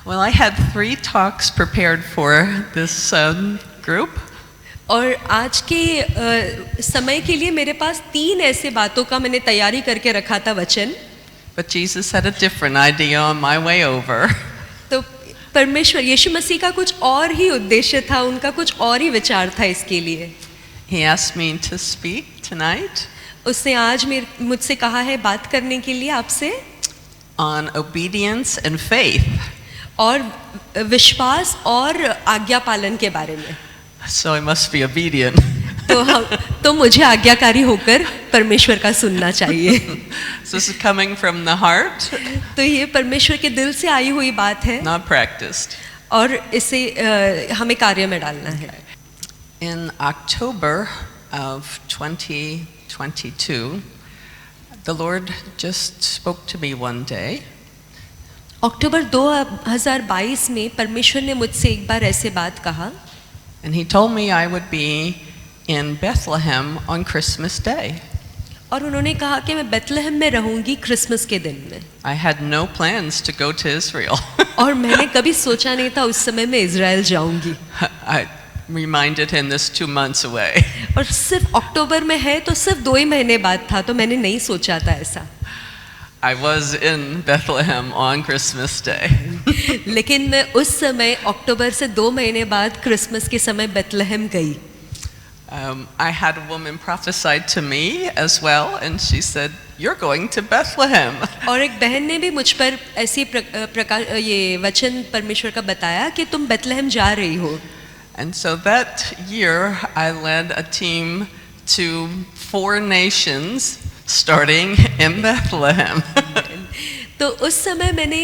Well, I had 3 talks prepared for this group. और आज के समय के लिए मेरे पास 3 ऐसे बातों का मैंने तैयारी करके रखा था वचन. But Jesus had a different idea on my way over. तो परमेश्वर यीशु मसीह का कुछ और ही उद्देश्य था, उनका कुछ और ही विचार था इसके लिए. He asked me to speak tonight उसने आज मुझसे कहा है बात करने के लिए आपसे on obedience and faith. और विश्वास और आज्ञा पालन के बारे में. So I must be obedient. तो मुझे आज्ञाकारी होकर परमेश्वर का सुनना चाहिए. So this is coming from the heart. तो ये परमेश्वर के दिल से आई हुई बात है. Not practiced. और इसे हमें कार्य में डालना है. In October of 2022, the Lord just spoke to me one day. अक्टूबर 2022 में परमेश्वर ने मुझसे एक बार ऐसे बात कहा. And he told me I would be in Bethlehem on Christmas Day. और उन्होंने कहा कि मैं बेथलेहम में रहूंगी क्रिसमस के दिन में. I had no plans to go to Israel. और मैंने कभी सोचा नहीं था उस समय मैं इज़राइल जाऊंगी. I reminded him this 2 months away. और सिर्फ अक्टूबर में है तो सिर्फ 2 ही महीने बाद था, तो मैंने नहीं सोचा था ऐसा. I was in Bethlehem on Christmas Day. लेकिन मैं उस समय अक्टूबर से 2 महीने बाद क्रिसमस के समय बेथलेहम गई. I had a woman prophesied to me as well, and she said, "You're going to Bethlehem." और एक बहन ने भी मुझ पर ऐसी ये वचन परमेश्वर का बताया कि तुम बेथलेहम जा रही हो. And so that year, I led a team to 4 nations, starting in Bethlehem. तो उस समय मैंने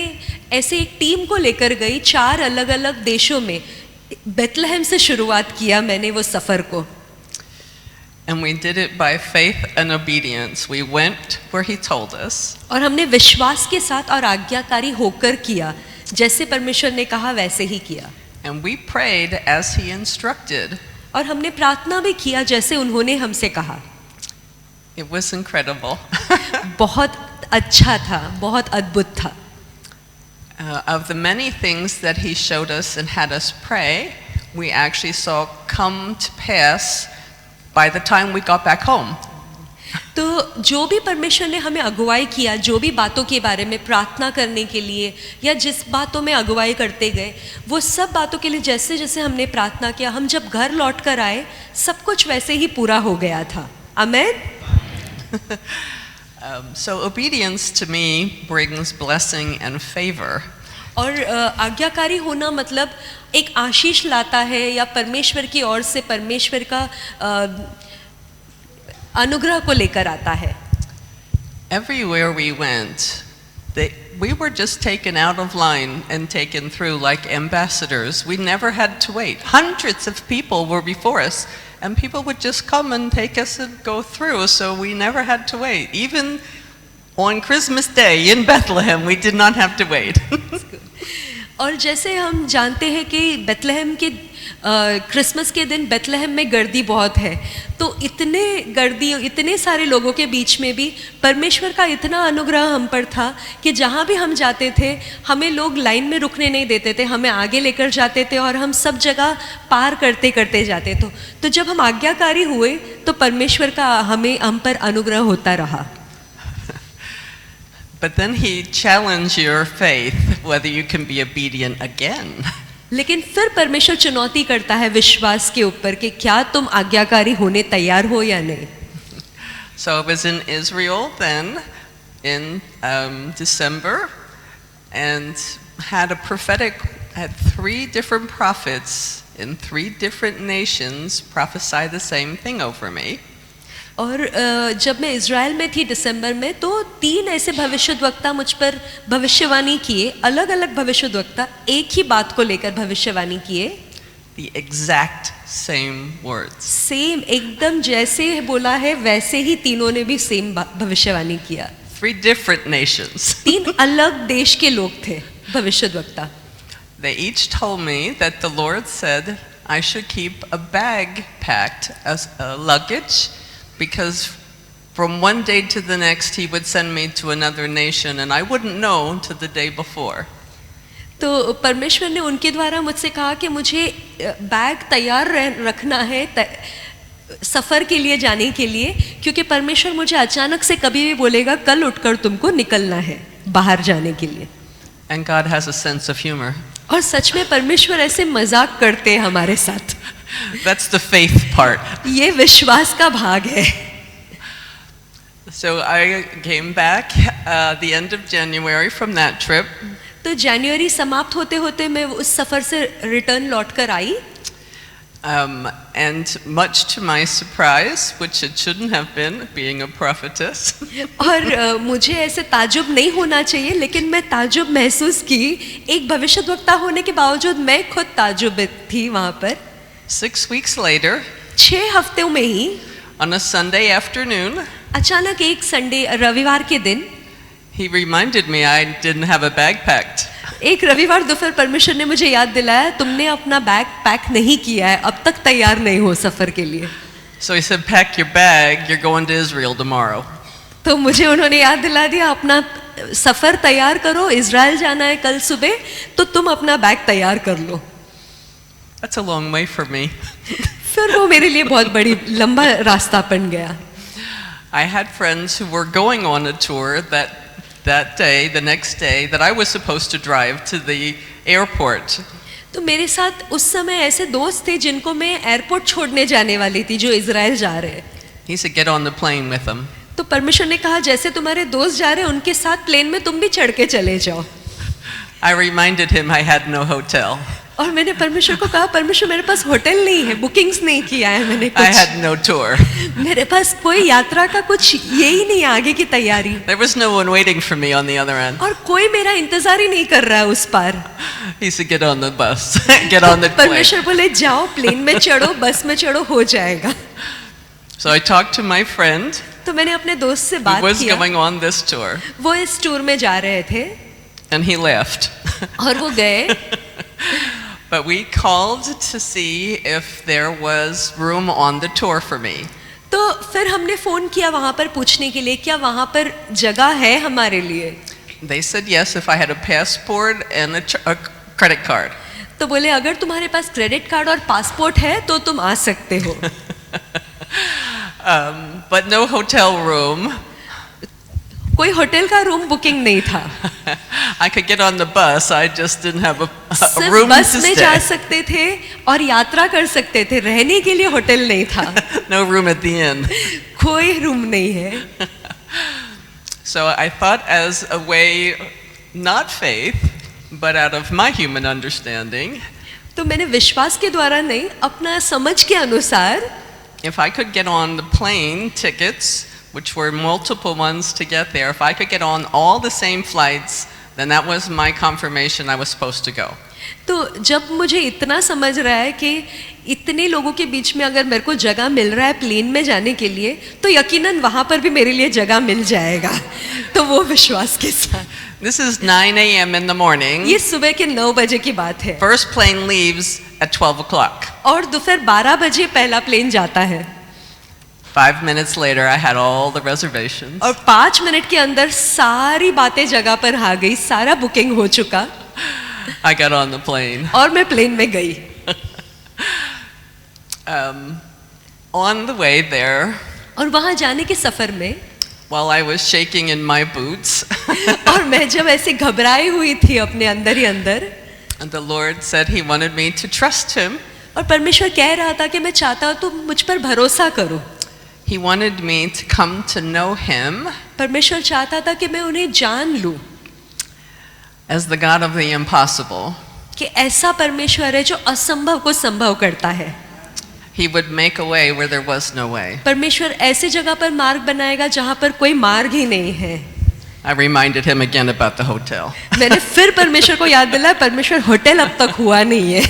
ऐसे एक टीम को लेकर गई 4 अलग-अलग देशों में. बेथलेहम से शुरुआत किया मैंने वो सफर को. And we did it by faith and obedience. We went where he told us. और हमने विश्वास के साथ और आज्ञाकारी होकर किया, जैसे परमेश्वर ने कहा वैसे ही किया. And we prayed as he instructed. और हमने प्रार्थना भी किया जैसे उन्होंने हमसे कहा. It was incredible. बहुत अच्छा था, बहुत अद्भुत था. Of the many things that he showed us and had us pray, we actually saw come to pass by the time we got back home. तो जो भी परमेश्वर ने हमें अगुवाई किया, जो भी बातों के बारे में प्रार्थना करने के लिए या जिस बातों में अगुवाई करते गए, वो सब बातों के लिए जैसे जैसे हमने प्रार्थना किया, हम जब घर लौट कर आए सब कुछ वैसे ही पूरा हो गया था. आमेन. So obedience to me brings blessing and favor. और आज्ञाकारी होना मतलब एक आशीष लाता है या परमेश्वर की ओर से परमेश्वर का अनुग्रह को लेकर आता है. Everywhere we went, we were just taken out of line and taken through like ambassadors. We never had to wait. Hundreds of people were before us, and people would just come and take us and go through, so we never had to wait. Even on Christmas Day in Bethlehem, we did not have to wait. और जैसे हम जानते हैं कि Bethlehem के Christmas के दिन Bethlehem में गर्दी बहुत है, तो इतने सारे लोगों के बीच में भी परमेश्वर का इतना अनुग्रह हम पर था कि जहाँ भी हम जाते थे हमें लोग लाइन में रुकने नहीं देते थे, हमें आगे लेकर जाते थे और हम सब जगह पार करते करते जाते थे. तो जब हम आज्ञाकारी हुए तो परमेश्वर का हम पर अनुग्रह होता रहा. But then he challenged your faith whether you can be obedient again. लेकिन फिर परमेश्वर चुनौती करता है विश्वास के ऊपर कि क्या तुम आज्ञाकारी होने तैयार हो या नहीं. So I was in Israel then in December and had 3 different prophets in 3 different nations prophesy the same thing over me. और जब मैं इज़राइल में थी दिसंबर में, तो 3 ऐसे भविष्यद्वक्ता मुझ पर भविष्यवाणी किए, अलग अलग भविष्यद्वक्ता एक ही बात को लेकर भविष्यवाणी किए. The exact same words. Same एकदम जैसे बोला है वैसे ही तीनों ने भी सेम भविष्यवाणी किया. 3 different nations. 3 अलग देश के लोग थे भविष्यद्वक्ता. They each told me that the Lord said I should keep a bag packed as a luggage, because From one day to the next, he would send me to another nation, and I wouldn't know until the day before. तो परमेश्वर ने उनके द्वारा मुझसे कहा कि मुझे bag तैयार रखना है सफ़र के लिए जाने के लिए, क्योंकि परमेश्वर मुझे अचानक से कभी भी बोलेगा कल उठकर तुमको निकलना है बाहर जाने के लिए. And God has a sense of humor. और सच में परमेश्वर ऐसे मजाक करते हैं हमारे साथ. That's the faith part. ये विश्वास का भाग है. So I came back the end of January from that trip. तो जनवरी समाप्त होते होते मैं उस सफ़र से रिटर्न लौट कर आई. And much to my surprise, which it shouldn't have been, being a prophetess, और मुझे ऐसे ताजुब नहीं होना चाहिए, लेकिन मैं ताजुब महसूस की. एक भविष्यद्वक्ता होने के बावजूद मैं खुद ताजुब थी वहाँ पर. 6 weeks later, 6 हफ्तों में ही on a Sunday afternoon, अचानक एक संडे रविवार के दिन he reminded me I didn't have a bag packed. एक रविवार दोपहर परमेश्वर ने मुझे याद दिलाया तुमने अपना बैग पैक नहीं किया है, अब तक तैयार नहीं हो सफ़र के लिए. So he said, pack your bag, you're going to Israel tomorrow. तो मुझे उन्होंने याद दिला दिया अपना सफ़र तैयार करो, इज़राइल जाना है कल सुबह, तो तुम अपना बैग तैयार कर लो. That's a long way for me. फिर वो मेरे लिए बहुत बड़ी लंबा रास्ता बन गया. I had friends who were going on a tour that day, the next day, that I was supposed to drive to the airport. तो मेरे साथ उस समय ऐसे दोस्त थे जिनको मैं एयरपोर्ट छोड़ने जाने वाली थी, जो इज़राइल जा रहे. He said, get on the plane with them. तो परमेश्वर ने कहा जैसे तुम्हारे दोस्त जा रहे हैं उनके साथ प्लेन में तुम भी चढ़ के चले जाओ. I reminded him I had no hotel. और मैंने परमेश्वर को कहा परमेश्वर मेरे पास होटल नहीं है, बुकिंग्स नहीं किया है मैंने I कुछ. had no tour. मेरे पास कोई यात्रा का कुछ ये ही नहीं आगे की तैयारी. There was no one waiting for me on the other end. और कोई मेरा इंतजार ही नहीं कर रहा है उस पार. He said, get on the bus, get on the plane. परमेश्वर बोले जाओ प्लेन में चढ़ो, बस में चढ़ो, हो जाएगा. So I talked to my friend तो मैंने अपने दोस्त से who बात was किया. going on this tour, वो इस टूर में जा रहे थे and he left. और वो गए. But we called to see if there was room on the tour for me. तो फिर हमने फ़ोन किया वहाँ पर पूछने के लिए क्या वहाँ पर जगह है हमारे लिए. They said yes if I had a passport and a credit card. तो बोले अगर तुम्हारे पास क्रेडिट कार्ड और पासपोर्ट है तो तुम आ सकते हो. But no hotel room. कोई होटल का रूम बुकिंग नहीं था. I could get on the bus, I just didn't have a सिर्फ room बस to में जा stay. सकते थे और यात्रा कर सकते थे, रहने के लिए होटल नहीं था. No room at the inn. कोई रूम नहीं है. So I thought as a way, not faith, but out of my human understanding, तो मैंने विश्वास के द्वारा नहीं, अपना समझ के अनुसार, if I could get on the plane tickets, which were multiple ones to get there, if I could get on all the same flights, then that was my confirmation I was supposed to go. तो जब मुझे इतना समझ रहा है कि इतने लोगों के बीच में अगर मेरे को जगह मिल रहा है प्लेन में जाने के लिए, तो यकीनन वहाँ पर भी मेरे लिए जगह मिल जाएगा. तो वो विश्वास के साथ. This is 9 a.m. in the morning. ये सुबह के 9 बजे की बात है. First plane leaves at 12 o'clock. और दोपहर 12 बजे पहला प्लेन जाता है. 5 minutes later, I had all the reservations. और 5 मिनट के अंदर सारी बातें जगह पर आ गई, सारा बुकिंग हो चुका. I got on the plane. और मैं प्लेन में गई. On the way there, और वहाँ जाने के सफ़र में, while I was shaking in my boots, और मैं जब ऐसे घबराई हुई थी अपने अंदर ही अंदर, and the Lord said He wanted me to trust Him. और परमेश्वर कह रहा था कि मैं चाहता हूँ तुम मुझ पर भरोसा करो. He wanted me to come to know Him परमेश्वर चाहता था कि मैं उन्हें जान लूँ as the God of the impossible. कि ऐसा परमेश्वर है जो असंभव को संभव करता है. He would make a way where there was no way. परमेश्वर ऐसे जगह पर मार्ग बनाएगा जहाँ पर कोई मार्ग ही नहीं है. I reminded him again about the hotel. मैंने फिर परमेश्वर को याद दिलाया परमेश्वर होटल अब तक हुआ नहीं है.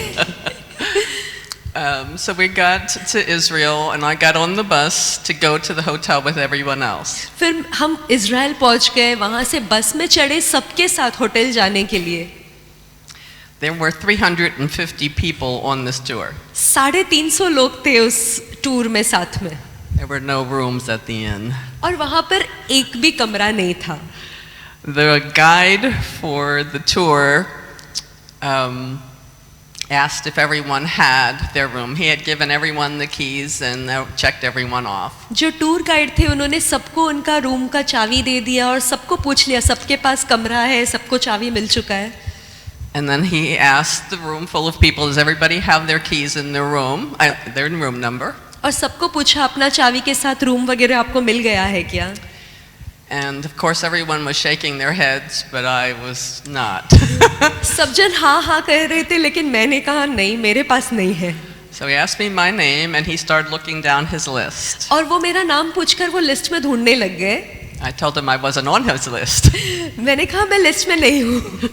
So we got to Israel and I got on the bus to go to the hotel with everyone else. फिर हम इज़राइल पहुंच गए, वहाँ से बस में चढ़े सबके साथ होटल जाने के लिए. There were 350 people on this tour. 350 लोग थे उस टूर में साथ में. There were no rooms at the inn. और वहाँ पर एक भी कमरा नहीं था. The guide for the tour asked if everyone had their room. He had given everyone the keys and checked everyone off. जो टूर गाइड थे उन्होंने सबको उनका रूम का चाबी दे दिया और सबको पूछ लिया सबके पास कमरा है, सबको चाबी मिल चुका है. And then he asked the room full of people, does everybody have their keys in their room, their room number? और सबको पूछा अपना चाबी के साथ रूम वगैरह आपको मिल गया है क्या? And of course everyone was shaking their heads, but I was not. सब जन हाँ हाँ कह रहे थे लेकिन मैंने कहा नहीं, मेरे पास नहीं है. So he asked me my name and he started looking down his list. और वो मेरा नाम पूछकर वो लिस्ट में ढूंढने लग गए. I told him I wasn't on his list. मैंने कहा मैं लिस्ट में नहीं हूँ.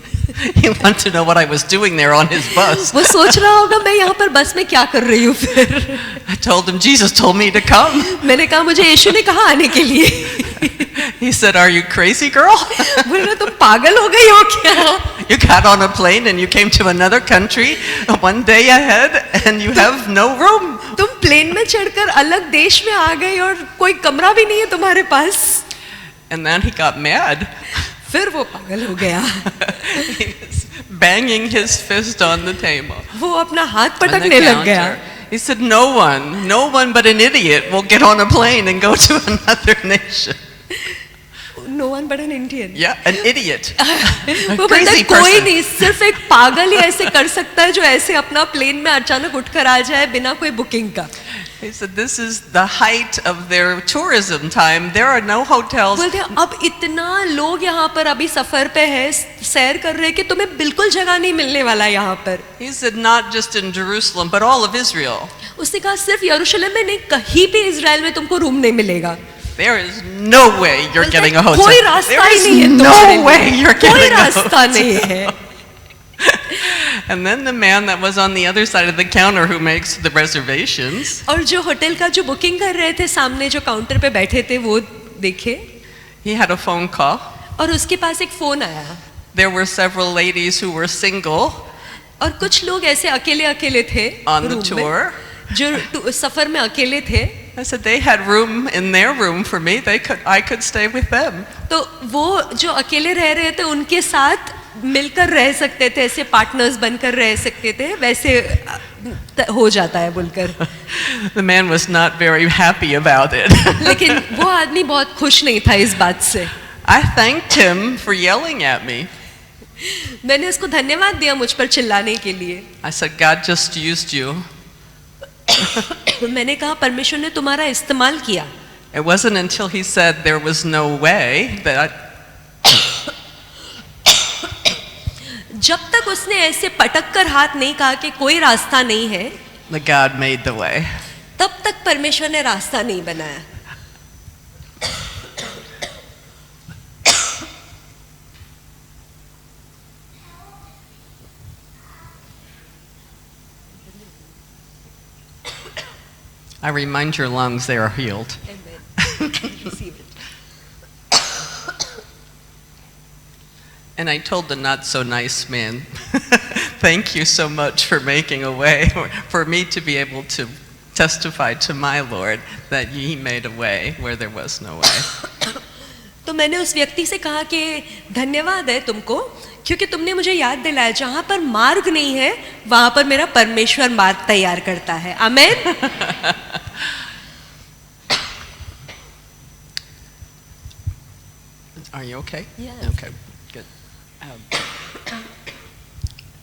He wanted to know what I was doing there on his bus. वो सोच रहा होगा मैं यहाँ पर बस में क्या कर रही हूँ फिर. I told him Jesus told me to come. मैंने कहा मुझे यीशु ने कहा आने के लिए. He said, "Are you crazy, girl? बोल रहा तुम पागल हो गई हो क्या? You got on a plane and you came to another country one day ahead and you have no room." तुम प्लेन में चढ़कर अलग देश में आ गई और कोई कमरा भी नहीं है तुम्हारे पास. And then he got mad. फिर वो पागल हो गया. He was banging his fist on the table. वो अपना हाथ on the पटकने लग गया. counter. He said, no one but an idiot will get on a plane and go to another nation. No one but an Indian. Yeah, an idiot. A वो बोलता crazy कोई person. नहीं, सिर्फ एक पागल ही ऐसे कर सकता है जो ऐसे अपना प्लेन में अचानक उठकर आ जाए बिना कोई बुकिंग का. He said, this is the height of their tourism time. There are no hotels. बोलते हैं अब इतना लोग यहाँ पर अभी सफर पे है, सैर कर रहे हैं कि तुम्हें बिल्कुल जगह नहीं मिलने वाला यहाँ पर. He said, not just in Jerusalem, but all of Israel. उसने कहा सिर्फ यरूशलेम में नहीं, कहीं भी इजराइल में तुमको रूम नहीं मिलेगा. There is no way you're बोलते getting हैं, a hotel. कोई रास्ता There ही is नहीं है no तुम्हारे लिए. way you're कोई getting a रास्ता hotel. नहीं है. And then the man that was on the other side of the counter who makes the reservations, और जो होटल का जो बुकिंग कर रहे थे सामने जो काउंटर पे बैठे थे वो देखे he had a phone call. और उसके पास एक फोन आया. There were several ladies who were single और कुछ लोग ऐसे अकेले अकेले थे on the रूम tour. में, जो सफर में अकेले थे. I said they had room in their room for me. I could stay with them. तो वो जो अकेले रह रहे थे उनके साथ मिलकर रह सकते थे, ऐसे पार्टनर्स बनकर रह सकते थे, वैसे हो जाता है बोलकर. The man was not very happy about it. लेकिन वो आदमी बहुत खुश नहीं था इस बात से. I thanked him for yelling at me. मैंने उसको धन्यवाद दिया मुझ पर चिल्लाने के लिए. I said, God just used you. मैंने कहा परमेश्वर ने तुम्हारा इस्तेमाल किया. It wasn't until he said there was no way that जब तक उसने ऐसे पटक कर हाथ नहीं कहा कि कोई रास्ता नहीं है, that God made the way. तब तक परमेश्वर ने रास्ता नहीं बनाया. I remind your lungs they are healed. And I told the not so nice man, thank you so much for making a way for me to be able to testify to my Lord that he made a way where there was no way. तो मैंने उस व्यक्ति से कहा कि धन्यवाद है तुमको क्योंकि तुमने मुझे याद दिलाया जहां पर मार्ग नहीं है वहां पर मेरा परमेश्वर मार्ग तैयार करता है. आमीन. Are you okay? Yes. Okay, good.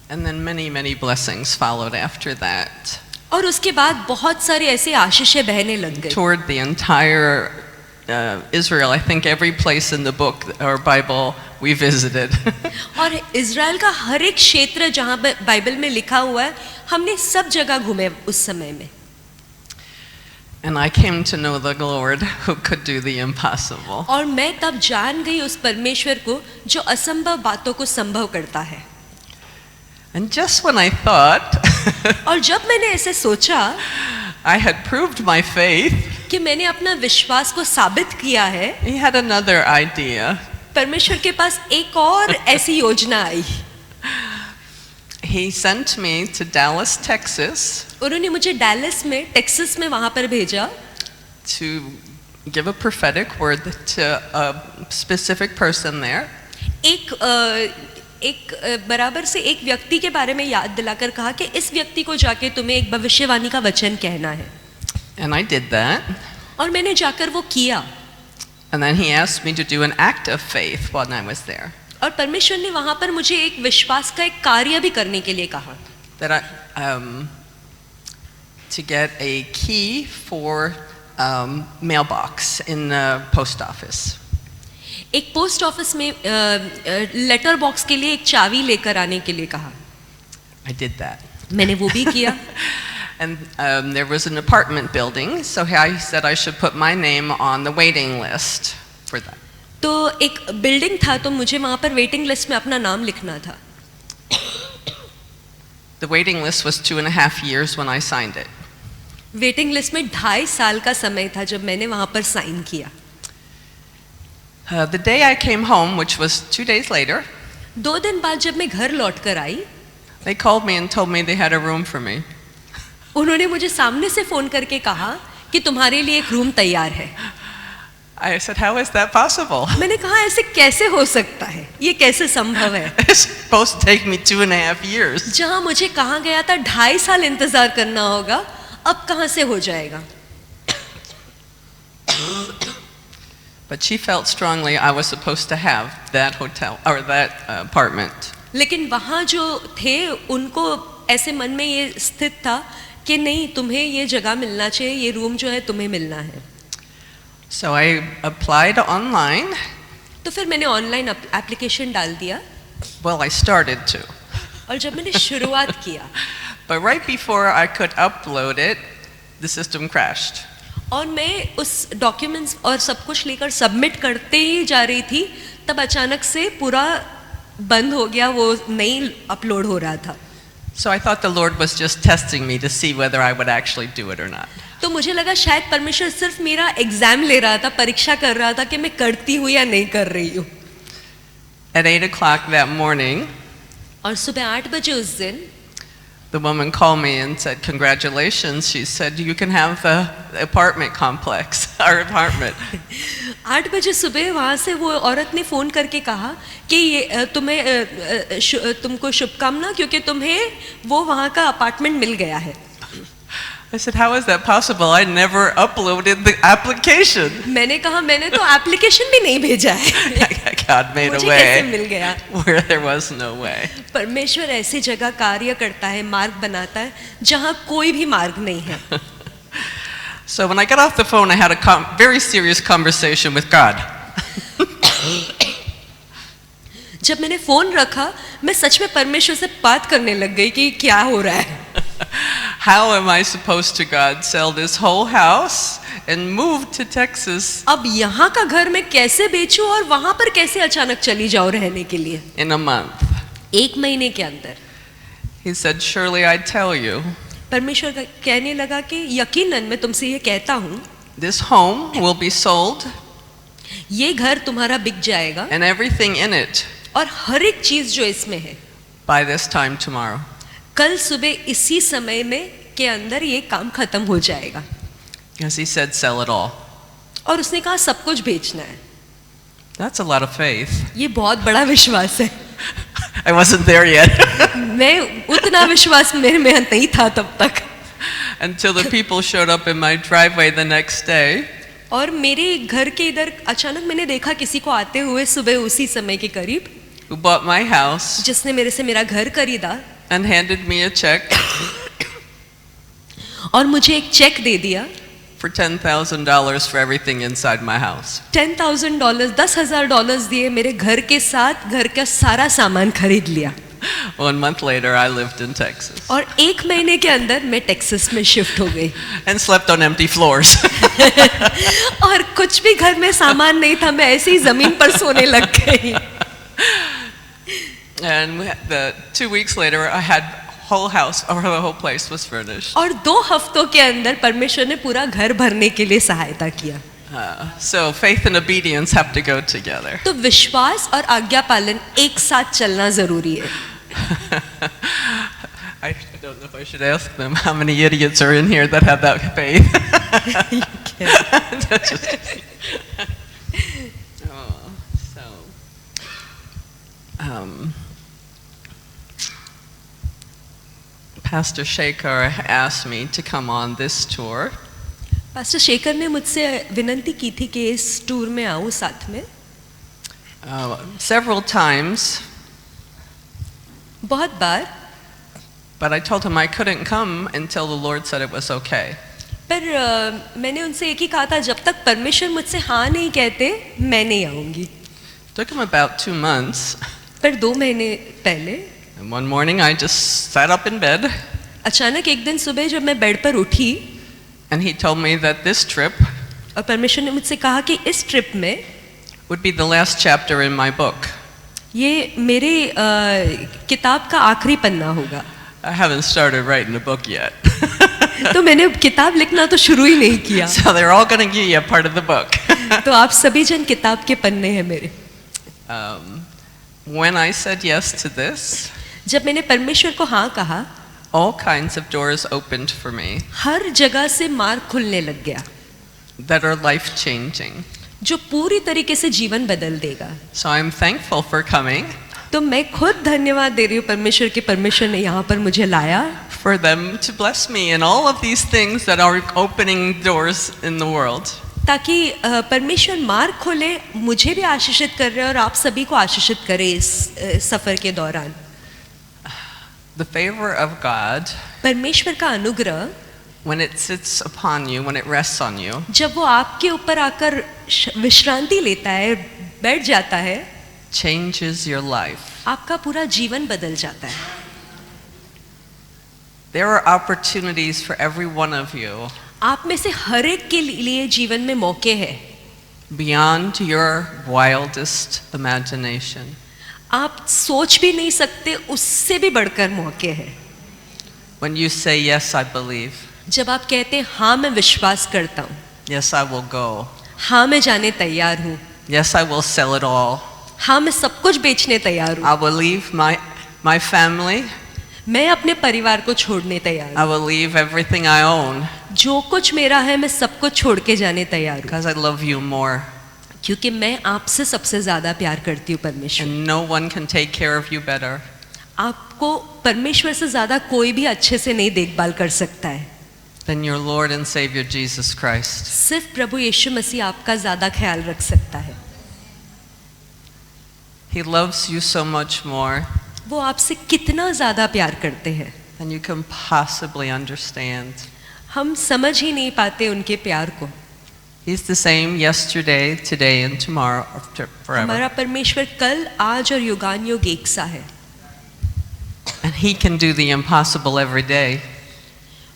And then many blessings followed after that. और उसके बाद बहुत सारी ऐसी आशीषें बहने लग गई. Toward the entire Israel, I think every place in the book or Bible we visited. और इज़राइल का हर एक क्षेत्र जहाँ बाइबल में लिखा हुआ है हमने सब जगह घूमे उस समय में. And I came to know the Lord who could do the impossible. और मैं तब जान गई उस परमेश्वर को जो असंभव बातों को संभव करता है. And just when I thought और जब मैंने ऐसे सोचा I had proved my faith, कि मैंने अपना विश्वास को साबित किया है, he had another idea. परमेश्वर के पास एक और ऐसी योजना आई. He sent me to Dallas, Texas, उन्होंने मुझे डैलस में टेक्सास में वहां पर भेजा to give a prophetic word to a specific person there. एक बराबर से एक व्यक्ति के बारे में याद दिलाकर कहा कि इस व्यक्ति को जाके तुम्हें एक भविष्यवाणी का वचन कहना है. And I did that. और मैंने जाकर वो किया. And then he asked me to do an act of faith while I was there. और परमेश्वर ने वहाँ पर मुझे एक विश्वास का एक कार्य भी करने के लिए कहा. That to get a key for mailbox in the post office. एक पोस्ट ऑफिस में लेटर बॉक्स के लिए एक चाबी लेकर आने के लिए कहा. I did that. मैंने वो भी किया. And there was an apartment building, so I said I should put my name on the waiting list for that. तो एक बिल्डिंग था तो मुझे वहाँ पर वेटिंग लिस्ट में अपना नाम लिखना था. The waiting list was 2.5 years when I signed it. Waiting list में 2.5 साल का समय था जब मैंने वहाँ पर साइन किया. The day I came home, which was 2 days later, 2 दिन बाद जब मैं घर लौट कर आई, they called me and told me they had a room for me. उन्होंने मुझे सामने से फोन करके कहा कि तुम्हारे लिए एक रूम तैयार है. I said, how is that possible? मैंने कहा ऐसे कैसे हो सकता है, ये कैसे संभव है. It's supposed to take me 2.5 years. जहाँ मुझे कहा गया था 2.5 साल इंतजार करना होगा, अब कहाँ से हो जाएगा. But she felt strongly I was supposed to have that hotel or that apartment. लेकिन वहाँ जो थे उनको ऐसे मन में ये स्थित था कि नहीं, तुम्हें ये जगह मिलना चाहिए, ये रूम जो है तुम्हें मिलना है. So I applied online. तो फिर मैंने ऑनलाइन एप्लीकेशन डाल दिया. Well, I started to. और जब मैंने शुरुआत किया, But right before I could upload it, the system crashed. और मैं उस डॉक्यूमेंट्स और सब कुछ लेकर सबमिट करते ही जा रही थी, तब अचानक से पूरा बंद हो गया, वो नहीं अपलोड हो रहा था. So I thought the Lord was just testing me to see whether I would actually do it or not. तो मुझे लगा शायद परमेश्वर सिर्फ मेरा एग्जाम ले रहा था, परीक्षा कर रहा था कि मैं करती हूँ या नहीं कर रही हूँ. At 8 o'clock that morning, और सुबह 8 बजे उस दिन the woman called me and said, congratulations. She said, you can have the apartment complex, our apartment. 8 बजे सुबह वहाँ से वो औरत ने फ़ोन करके कहा कि ये तुमको शुभकामना, क्योंकि तुम्हें वो वहाँ का अपार्टमेंट मिल गया है. I said, how is that possible? I never uploaded the application. मैंने कहा मैंने तो एप्लीकेशन भी नहीं भेजा है. God made a मुझे कैसे way मिल गया. where there was no way. परमेश्वर ऐसी जगह कार्य करता है, मार्ग बनाता है जहाँ कोई भी मार्ग नहीं है. So when I got off the phone, I had a very serious conversation with God. जब मैंने फोन रखा, मैं सच में परमेश्वर से बात करने लग गई कि क्या हो रहा है. How am I supposed to, God, sell this whole house and move to Texas अब यहाँ का घर मैं कैसे बेचूं और वहाँ पर कैसे अचानक चली जाऊं रहने के लिए in a month? 1 महीने के अंदर. He said, surely I tell you, परमेश्वर कहने लगा कि यकीनन मैं तुमसे ये कहता हूँ, this home will be sold ये घर तुम्हारा बिक जाएगा and everything in it और हर एक चीज जो इसमें है by this time tomorrow. कल सुबह इसी समय में के अंदर ये काम खत्म हो जाएगा. As he said, sell it all. और उसने कहा सब कुछ बेचना है. That's a lot of faith. ये बहुत बड़ा विश्वास है. I wasn't there yet. मैं उतना विश्वास मेरे में नहीं था तब तक. Until the people showed up in my driveway the next day. और मेरे घर के इधर अचानक मैंने देखा किसी को आते हुए सुबह उसी समय के करीब, Who bought my house जिसने मेरे से मेरा घर खरीदा and handed me a check और मुझे एक चेक दे दिया for $10,000 for everything inside my house. $10,000 $10,000 दिए, मेरे घर के साथ घर का सारा सामान खरीद लिया. 1 month later, I lived in Texas और 1 महीने के अंदर मैं टेक्सास में शिफ्ट हो गई. and slept on empty floors. और कुछ भी घर में सामान नहीं था, मैं ऐसे ही जमीन पर सोने लग गई. And 2 weeks later, I had whole house or the whole place was furnished. और 2 हफ्तों के अंदर परमेश्वर ने पूरा घर भरने के लिए सहायता किया. So faith and obedience have to go together. तो विश्वास और आज्ञा पालन एक साथ चलना जरूरी है. I don't know if I should ask them how many idiots are in here that have that faith. Oh, so, Pastor Shekhar asked me to come on this tour. Pastor Shekhar ने मुझसे विनती की थी कि इस टूर में आऊँ साथ में. Several times, बहुत बार. but I told him I couldn't come until the Lord said it was okay. पर मैंने उनसे एक ही कहा था, जब तक परमेश्वर मुझसे हाँ नहीं कहते मैं नहीं आऊँगी. Took him about 2 months. पर 2 महीने पहले And one morning I just sat up in bed अचानक एक दिन सुबह जब मैं बेड पर उठी and he told me that this trip और परमेश्वर ने मुझसे कहा कि इस ट्रिप में would be the last chapter in my book. ये मेरे किताब का आखिरी पन्ना होगा. I haven't started writing the book yet. तो मैंने किताब लिखना तो शुरू ही नहीं किया. So they're all going to give you a part of the book. तो आप सभी जन किताब के पन्ने हैं मेरे. When I said yes to this, जब मैंने परमेश्वर को हाँ कहा, all kinds of doors opened for me हर जगह से मार्ग खुलने लग गया that are life changing. जो पूरी तरीके से जीवन बदल देगा. So I'm thankful for coming, तो मैं खुद धन्यवाद दे रही हूँ परमेश्वर के, परमेश्वर ने यहाँ पर मुझे लाया for them to bless me in all of these things that are opening doors in the world. ताकि परमेश्वर मार्ग खोले, मुझे भी आशीषित कर रहे हैं और आप सभी को आशीषित करे इस सफर के दौरान. The favor of God, परमेश्वर का अनुग्रह when it sits upon you, when it rests on you, जब वो आपके ऊपर आकर विश्रांति लेता है, बैठ जाता है, changes your life. आपका पूरा जीवन बदल जाता है. There are opportunities for every one of you आप में से हर एक के लिए जीवन में मौके हैं beyond your wildest imagination. आप सोच भी नहीं सकते, उससे भी बढ़कर मौके हैं. When you say, yes, I believe, जब आप कहते हैं हाँ मैं विश्वास करता हूँ, yes, I will go, हाँ मैं जाने तैयार हूँ, yes, I will sell it all, हाँ मैं सब कुछ बेचने तैयार हूँ, I will leave my family, मैं अपने परिवार को छोड़ने तैयार I हूँ, will leave everything I own जो कुछ मेरा है मैं सब कुछ छोड़ के जाने तैयार हूँ, because I love you more. क्योंकि मैं आपसे सबसे ज्यादा प्यार करती हूँ परमेश्वर. And no one can take care of you better. आपको परमेश्वर से ज्यादा कोई भी अच्छे से नहीं देखभाल कर सकता है Than your Lord and Savior Jesus Christ. सिर्फ प्रभु यीशु मसीह आपका ज्यादा ख्याल रख सकता है. He loves you so much more वो आपसे कितना ज्यादा प्यार करते हैं, than you can possibly understand. हम समझ ही नहीं पाते उनके प्यार को. He's the same yesterday, today, and tomorrow, forever. हमारा परमेश्वर कल, आज और युगान युग एक सा है. And He can do the impossible every day.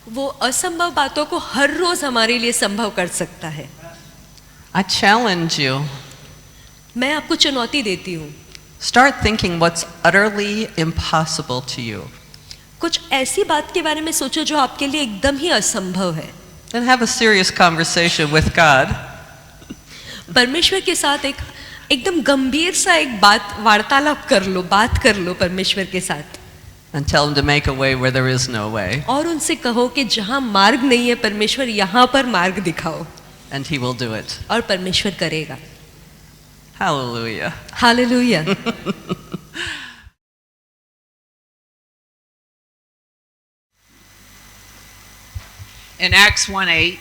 वो असंभव बातों को हर रोज हमारे लिए संभव कर सकता है. I challenge you. मैं आपको चुनौती देती हूँ, Start thinking what's utterly impossible to you. कुछ ऐसी बात के बारे में सोचो जो आपके लिए एकदम ही असंभव है. Then have a serious conversation with God. परमेश्वर के साथ एकदम गंभीर सा एक वार्तालाप कर लो, बात कर लो परमेश्वर के साथ. And tell Him to make a way where there is no way. और उनसे कहो कि जहाँ मार्ग नहीं है परमेश्वर यहाँ पर मार्ग दिखाओ. And He will do it. और परमेश्वर करेगा. Hallelujah. हालेलुया. In Acts 1:8,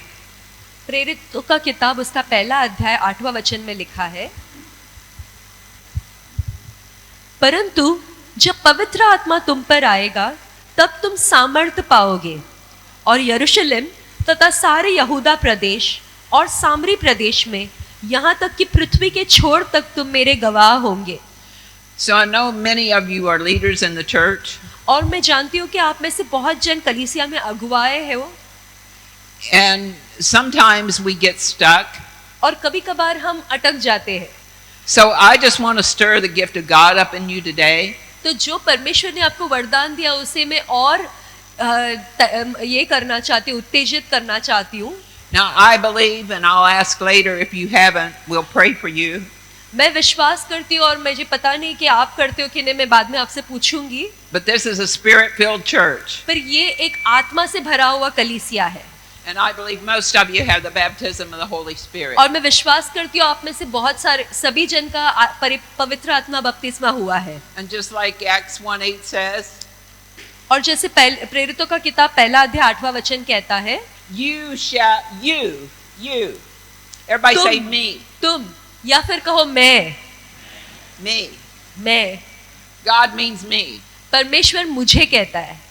प्रेरितों का किताब उसका पहला अध्याय 8वां वचन में लिखा है, परंतु जब पवित्र आत्मा तुम पर आएगा तब तुम सामर्थ्य पाओगे और यरूशलेम तथा सारे यहूदा प्रदेश और सामरी प्रदेश में यहाँ तक कि पृथ्वी के छोर तक तुम मेरे गवाह होंगे. so I know many of you are leaders in the church, और मैं जानती हूँ कि आप में से बहुत जन कलीसिया में अगुवाए हो and sometimes we get stuck. और कभी कभार हम अटक जाते हैं. So I just want to stir the gift of God up in you today. तो जो परमेश्वर ने आपको वरदान दिया उसे मैं और ये करना चाहती हूँ, उत्तेजित करना चाहती हूँ. Now I believe, and I'll ask later if you haven't, we'll pray for you. मैं विश्वास करती हूँ और मुझे पता नहीं कि आप करते हो कि नहीं, मैं बाद में आपसे पूछूंगी. But this is a spirit-filled church. पर ये एक आत्मा से भरा हुआ कलीसिया है. And I believe most of you have the baptism of the Holy Spirit. और मैं विश्वास करती हूँ आप में से बहुत सारे सभी जन का पवित्र आत्मा बपतिस्मा हुआ है। And just like Acts 1:8 says, और जैसे प्रेरितों का किताब पहला अध्याय 8वां वचन कहता है, you. Everybody say me. तुम, या फिर कहो मैं। मैं। God means me. परमेश्वर मुझे कहता है।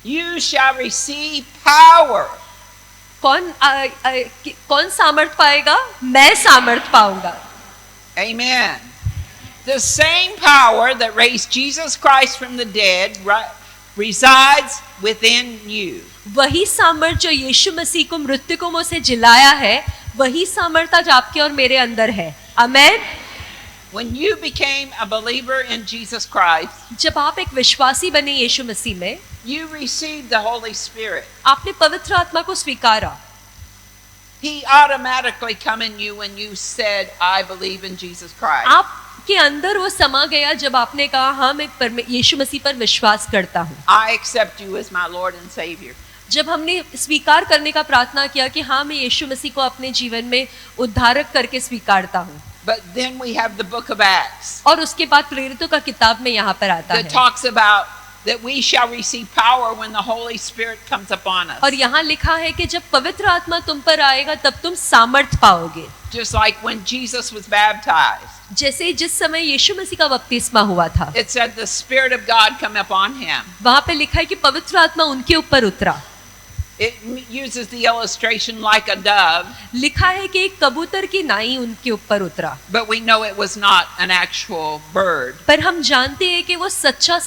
You shall receive power. कौन सामर्थ पाएगा? मैं सामर्थ पाऊंगा। Amen. The same power that raised Jesus Christ from the dead resides within you. वही सामर्थ जो यीशु मसीह को मृतकों से जिलाया है, वही सामर्थ आज आपके और मेरे अंदर है। आमेन। When you became a believer in Jesus Christ, जब आप एक विश्वासी बने यीशु मसीह में, you received the Holy Spirit. आपने पवित्र आत्मा को स्वीकारा। He automatically come in you when you said, I believe in Jesus Christ. आपके अंदर वो समा गया जब आपने कहा हाँ मैं यीशु मसीह पर विश्वास करता हूँ। I accept you as my Lord and Savior. जब हमने स्वीकार करने का प्रार्थना किया कि हाँ मैं यीशु मसीह को अपने जीवन में उद्धारक करके स्वीकारता हूँ। But then we have the book of Acts. और उसके बाद प्रेरितों का किताब में यहाँ पर आता That है। talks about that we shall receive power when the Holy Spirit comes upon us. और यहाँ लिखा है कि जब पवित्र आत्मा तुम पर आएगा तब तुम सामर्थ पाओगे। Just like when Jesus was baptized. जैसे जिस समय यीशु मसीह का बपतिस्मा हुआ था, It said the Spirit of God come upon him. वहाँ पे लिखा है कि पवित्र आत्मा उनके ऊपर उतरा। It uses the illustration like a dove. लिखा है कि एक कबूतर की नाई उनके ऊपर उतरा। But we know it was not an actual bird. पर हम जानते हैं कि वो सच्चा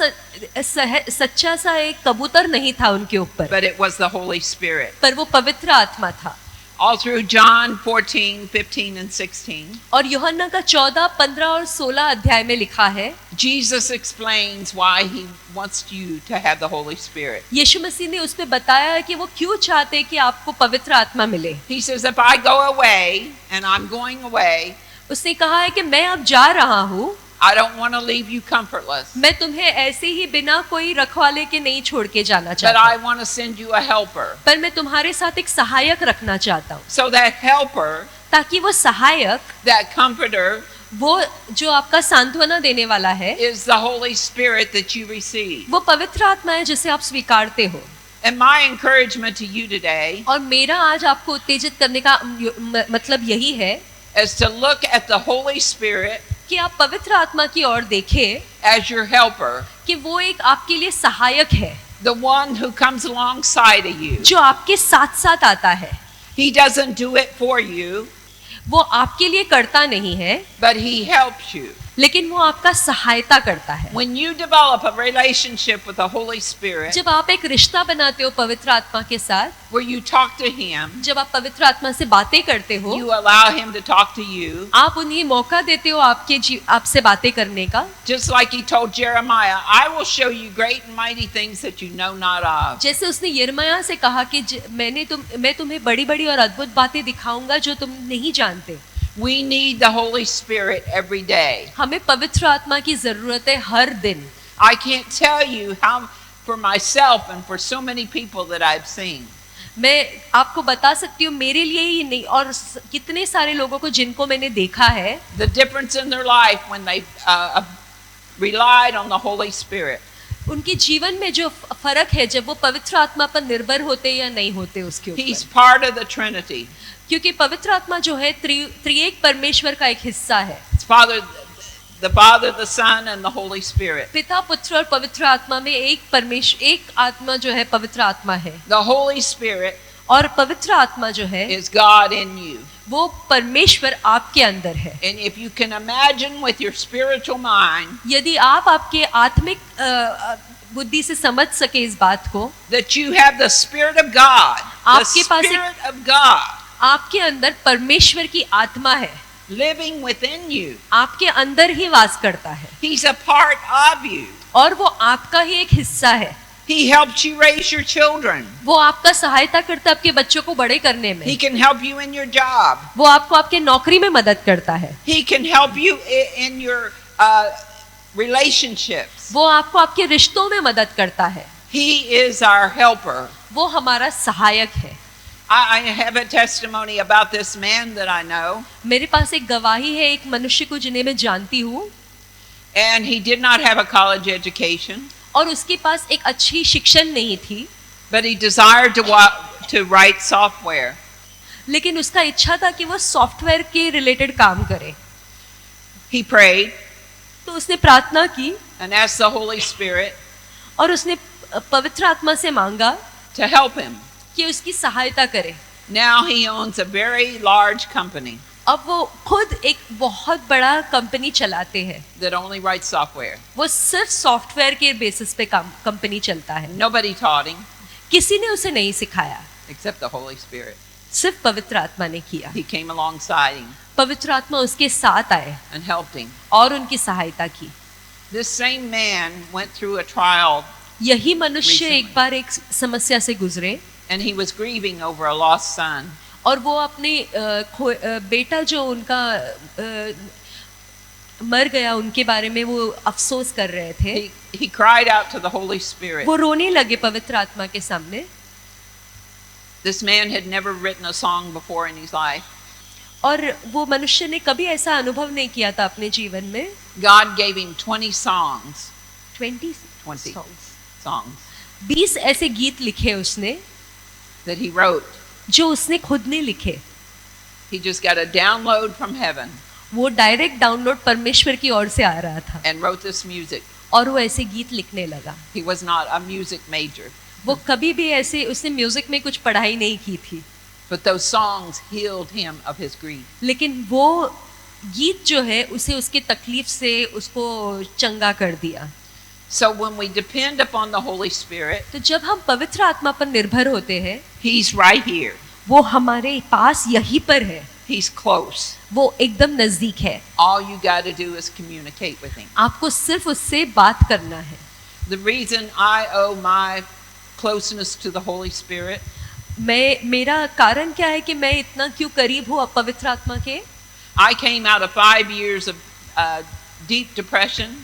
सा एक कबूतर नहीं था उनके ऊपर, But it was the Holy Spirit. पर वो पवित्र आत्मा था। All through John 14, 15, and 16, और यूहन्ना का 14, 15 और 16 अध्याय में लिखा है, Jesus explains why he wants you to have the Holy Spirit. यीशु मसीह ने उस पे बताया है कि वो क्यों चाहते हैं कि आपको पवित्र आत्मा मिले। He says, if I go away, and I'm going away, उसने कहा है कि मैं अब जा रहा हूँ, I don't want to leave you comfortless. मैं तुम्हें ऐसे ही बिना कोई रखवाले के नहीं छोड़ के जाना But चाहता, I want to send you a helper. पर मैं तुम्हारे साथ एक सहायक रखना चाहता हूँ, So that helper, ताकि वो सहायक, that comforter, वो जो आपका सांत्वना देने वाला है, is the Holy Spirit that you receive. वो पवित्र आत्मा है जिसे आप स्वीकारते हो। And my encouragement to you today और मेरा आज आपको उत्तेजित करने का मतलब यही है is to look at the Holy Spirit कि आप पवित्र आत्मा की ओर देखें as your helper, कि वो एक आपके लिए सहायक है, the one who comes alongside of you. जो आपके साथ साथ आता है। He doesn't do it for you, वो आपके लिए करता नहीं है, but he helps you. लेकिन वो आपका सहायता करता है। When you develop a relationship with the Holy Spirit, जब आप एक रिश्ता बनाते हो पवित्र आत्मा के साथ, where you talk to him, जब आप पवित्र आत्मा से बातें करते हो, you allow him to talk to you, आप उन्हें मौका देते हो आपसे बातें करने का। just like he told Jeremiah, I will show you great and mighty things that you know not of. जैसे उसने यिर्मयाह से कहा कि मैं तुम्हें बड़ी बड़ी और अद्भुत बातें दिखाऊंगा जो तुम नहीं जानते। We need the Holy Spirit every day. हमें पवित्र आत्मा की जरूरत है हर दिन। I can't tell you how, for myself and for so many people that I've seen. मैं आपको बता सकती हूँ मेरे लिए ही नहीं और कितने सारे लोगों को जिनको मैंने देखा है, The difference in their life when they relied on the Holy Spirit. उनके जीवन में जो फर्क है जब वो पवित्र आत्मा पर निर्भर होते या नहीं होते उसके He's ऊपर। part of the Trinity. क्योंकि पवित्र आत्मा जो है त्रिएक परमेश्वर का एक हिस्सा है। It's the Father, the Son, and the Holy Spirit. पिता, पुत्र और पवित्र आत्मा में एक आत्मा जो है पवित्र आत्मा है, The Holy Spirit और पवित्र आत्मा जो है is God in you. वो परमेश्वर आपके अंदर है। And if you can imagine with your spiritual mind यदि आप आपके आत्मिक बुद्धि से समझ सके इस बात को, that you have the Spirit of God, the आपके पास Spirit of God आपके अंदर परमेश्वर की आत्मा है, living within you. आपके अंदर ही वास करता है He's a part of you. और वो आपका ही एक हिस्सा है। He helps you raise your children. वो आपका सहायता करता है आपके बच्चों को बड़े करने में। He can help you in your job. वो आपको आपके नौकरी में मदद करता है। He can help you in your relationships. वो आपको आपके रिश्तों में मदद करता है। He is our helper. वो हमारा सहायक है। I have a testimony about this man that I know, मेरे पास एक गवाही है एक मनुष्य को जिन्हें मैं जानती हूँ, and he did not have a college education, और उसके पास एक अच्छी शिक्षण नहीं थी, but he desired to write software. लेकिन उसका इच्छा था कि वो सॉफ्टवेयर के रिलेटेड काम करे। He prayed तो उसने प्रार्थना की and asked the Holy Spirit और उसने पवित्र आत्मा से मांगा to help him. कि उसकी सहायता करे। Now he owns a very large company अब वो खुद एक बहुत बड़ा कंपनी चलाते हैं। that only writes software. वो सिर्फ सॉफ्टवेयर के बेसिस पे कंपनी चलता है। Nobody taught him किसी ने उसे नहीं सिखाया, except the Holy Spirit. सिर्फ पवित्र आत्मा ने किया। He came alongside him पवित्र आत्मा उसके साथ आए and helped him. और उनकी सहायता की। This same man went through a trial यही मनुष्य Recently. एक बार एक समस्या से गुजरे and he was grieving over a lost son. और वो अपने बेटा जो उनका मर गया उनके बारे में वो अफसोस कर रहे थे। He cried out to the Holy Spirit. वो रोने लगे पवित्र आत्मा के सामने। This man had never written a song before in his life. और वो मनुष्य ने कभी ऐसा अनुभव नहीं किया था अपने जीवन में। God gave him 20 songs. 20 Songs 20 ऐसे गीत लिखे उसने that he wrote. जो उसने खुद ने लिखे। He just got a download from heaven वो डायरेक्ट डाउनलोड परमेश्वर की ओर से आ रहा था and wrote this music. और वो ऐसे गीत लिखने लगा। He was not a music major, वो कभी भी ऐसे उसने म्यूजिक में कुछ पढ़ाई नहीं की थी, but those songs healed him of his grief. लेकिन वो गीत जो है उसे उसके तकलीफ से उसको चंगा कर दिया। So when we depend upon the Holy Spirit, तो जब हम पवित्र आत्मा पर निर्भर होते हैं, He's right here. वो हमारे पास यहीं पर है, He's close. वो एकदम नजदीक है। All you got to do is communicate with Him. आपको सिर्फ उससे बात करना है। The reason I owe my closeness to the Holy Spirit मेरा कारण क्या है कि मैं इतना क्यों करीब हूँ पवित्र आत्मा के? I came out of 5 years of deep depression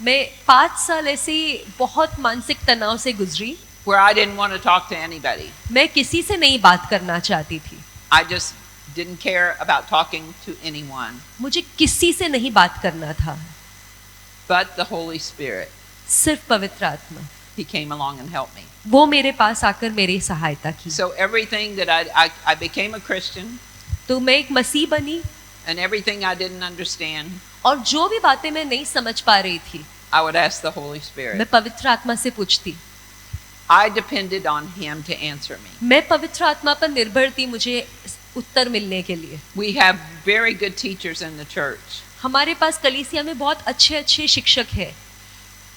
मैं 5 साल ऐसी बहुत मानसिक तनाव से गुजरी। where I didn't want to talk to anybody. मैं किसी से नहीं बात करना चाहती थी। I just didn't care about talking to anyone. मुझे किसी से नहीं बात करना था, But the Holy Spirit, सिर्फ पवित्र आत्मा। He came along and helped me. वो मेरे पास आकर मेरी सहायता की। So everything that I became a Christian, तो मैं एक मसीह बनी and everything I didn't understand, और जो भी बातें मैं नहीं समझ पा रही थी, I would ask the Holy Spirit. मैं पवित्र आत्मा से पूछती। I depended on Him to answer me. मैं पवित्र आत्मा पर निर्भर थी मुझे उत्तर मिलने के लिए। We have very good teachers in the church, हमारे पास कलीसिया में बहुत अच्छे अच्छे शिक्षक हैं,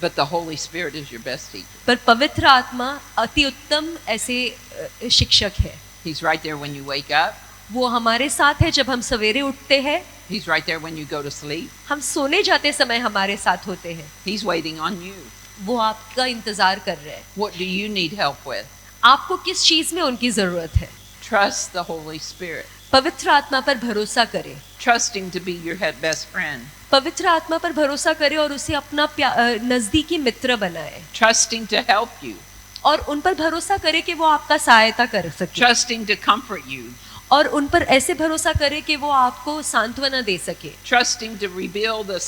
but the Holy Spirit is your best teacher. पर पवित्र आत्मा अति उत्तम ऐसे शिक्षक है। He's right there when you wake up. वो हमारे साथ है जब हम सवेरे उठते हैं, He's right there when you go to sleep. हम सोने जाते समय हमारे साथ होते हैं। He's waiting on you. वो आपका इंतजार कर रहे हैं। What do you need help with? आपको किस चीज में उनकी जरूरत है? Trust the Holy Spirit. पवित्र आत्मा पर भरोसा करें। Trust Him to be your best friend. पवित्र आत्मा पर भरोसा करें और उसे अपना नजदीकी मित्र बनाए। Trust Him to help you. और उन पर भरोसा करें कि वो आपका सहायता कर सके। Trust Him to comfort you. और उन पर ऐसे भरोसा करें कि वो आपको सांत्वना दे सके। Trust Him to reveal the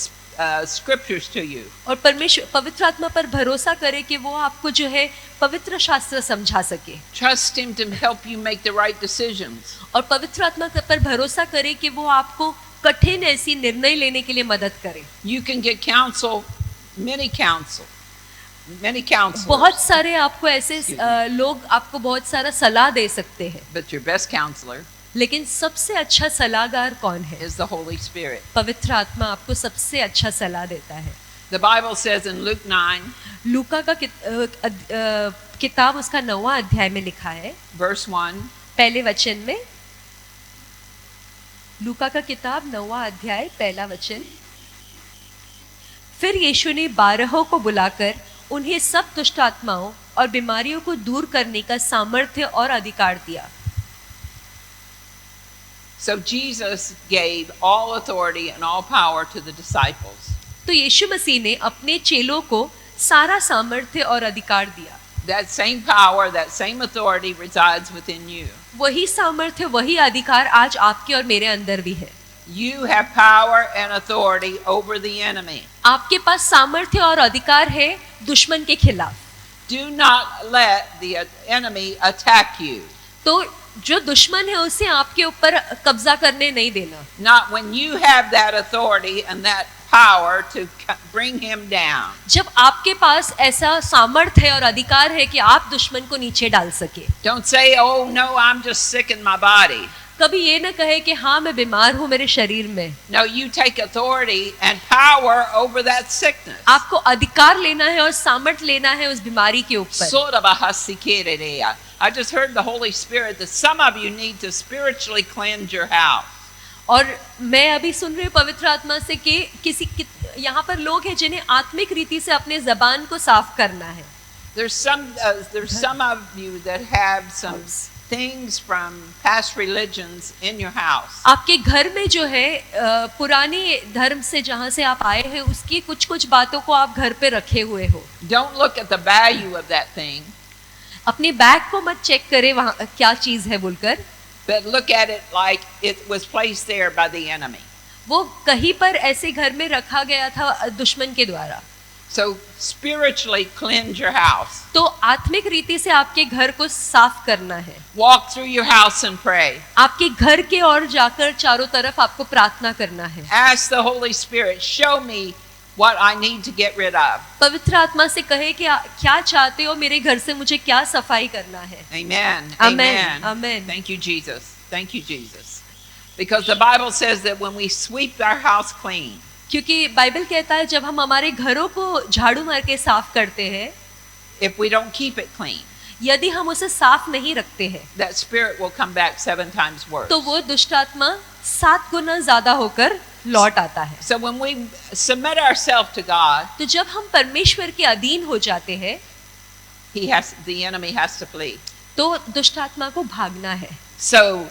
scriptures to you. और परमेश्वर पवित्र आत्मा पर भरोसा करें कि वो आपको जो है पवित्र शास्त्र समझा सके। Trust Him to help you make the right decisions. और पवित्र आत्मा पर भरोसा करें कि वो आपको कठिन ऐसी निर्णय लेने के लिए मदद करे। You can get counsel, many counselors. बहुत सारे आपको ऐसे लोग आपको बहुत सारा सलाह दे सकते हैं, But your best counselor लेकिन सबसे अच्छा सलाहकार कौन है? is the Holy Spirit. पवित्र आत्मा आपको सबसे अच्छा सलाह देता है। The Bible says in Luke 9, लूका का किताब उसका 9वां अध्याय में लिखा है, verse 1, पहले वचन में। लूका का किताब 9वां अध्याय पहला वचन। फिर यीशु ने 12 को बुलाकर उन्हें सब दुष्ट आत्माओं और बीमारियों को दूर करने का सामर्थ्य और अधिकार दिया। So Jesus gave all authority and all power to the disciples. तो यीशु मसीह ने अपने चेलों को सारा सामर्थ्य और अधिकार दिया। That same power, that same authority resides within you. वही सामर्थ्य, वही अधिकार आज आपके और मेरे अंदर भी है। You have power and authority over the enemy. आपके पास सामर्थ्य और अधिकार है दुश्मन के खिलाफ। Do not let the enemy attack you. तो जो दुश्मन है उसे आपके ऊपर कब्जा करने नहीं देना। Not when you have that authority and that power to bring him down. जब आपके पास ऐसा सामर्थ्य है और अधिकार है कि आप दुश्मन को नीचे डाल सके। Don't say, oh no, I'm just sick in my body. कभी ये न कहे कि हाँ मैं बीमार हूँ मेरे शरीर में। No, you take authority and power over that sickness. आपको अधिकार लेना है और सामर्थ्य लेना है उस बीमारी के ऊपर। Sorabahasikirere. I just heard the Holy Spirit that some of you need to spiritually cleanse your house. और मैं अभी सुन रही हूँ पवित्र आत्मा से कि यहाँ पर लोग हैं जिन्हें आत्मिक रीति से अपने जबान को साफ करना है। There's some of you that have some things from past religions in your house. आपके घर में जो है पुरानी धर्म से जहाँ से आप आए हैं उसकी कुछ बातों को आप घर पे रखे हुए हो। Don't look at the value of that thing, अपने बैग को मत चेक करें वहाँ क्या चीज है बोलकर, but look at it like it was placed there by the enemy. वो कहीं पर ऐसे घर में रखा गया था दुश्मन के द्वारा। So spiritually cleanse your house. तो आत्मिक रीति से आपके घर को साफ करना है। Walk through your house and pray. आपके घर के ओर जाकर चारों तरफ आपको प्रार्थना करना है। Ask the Holy Spirit, show me what I need to get rid of. पवित्र आत्मा से कहे कि क्या चाहते हो मेरे घर से, मुझे क्या सफाई करना है। Amen. Amen. Amen. Thank you, Jesus. Thank you, Jesus. Because the Bible says that when we sweep our house clean, क्योंकि बाइबल कहता है जब हम हमारे घरों को झाड़ू मार के साफ करते हैं, if we don't keep it clean, यदि हम उसे साफ नहीं रखते हैं, that spirit will come back 7 times worse. तो वो दुष्ट आत्मा 7 गुना ज्यादा होकर लौट आता है। So when we submit ourselves to God, तो जब हम परमेश्वर के अधीन हो जाते हैं, the enemy has to flee. तो दुष्ट आत्मा को भागना है। So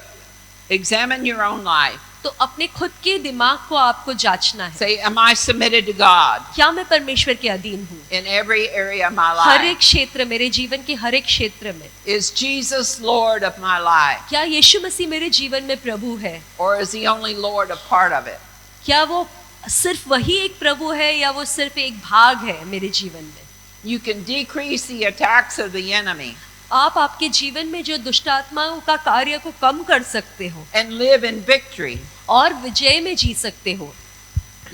examine your own life. तो अपने खुद के दिमाग को आपको जांचना है। Say, am I submitted to God क्या मैं परमेश्वर के अधीन हूँ? in every area of my हर एक life? क्षेत्र, मेरे जीवन के हर एक क्षेत्र में। Is Jesus Lord of my life? क्या यीशु मसीह मेरे जीवन में प्रभु है? Or is he only Lord of part of it? क्या वो सिर्फ वही एक प्रभु है या वो सिर्फ एक भाग है मेरे जीवन में? You can decrease the attacks of the enemy आप आपके जीवन में जो दुष्ट आत्माओं का कार्य को कम कर सकते हो and live in victory. और विजय में जी सकते हो।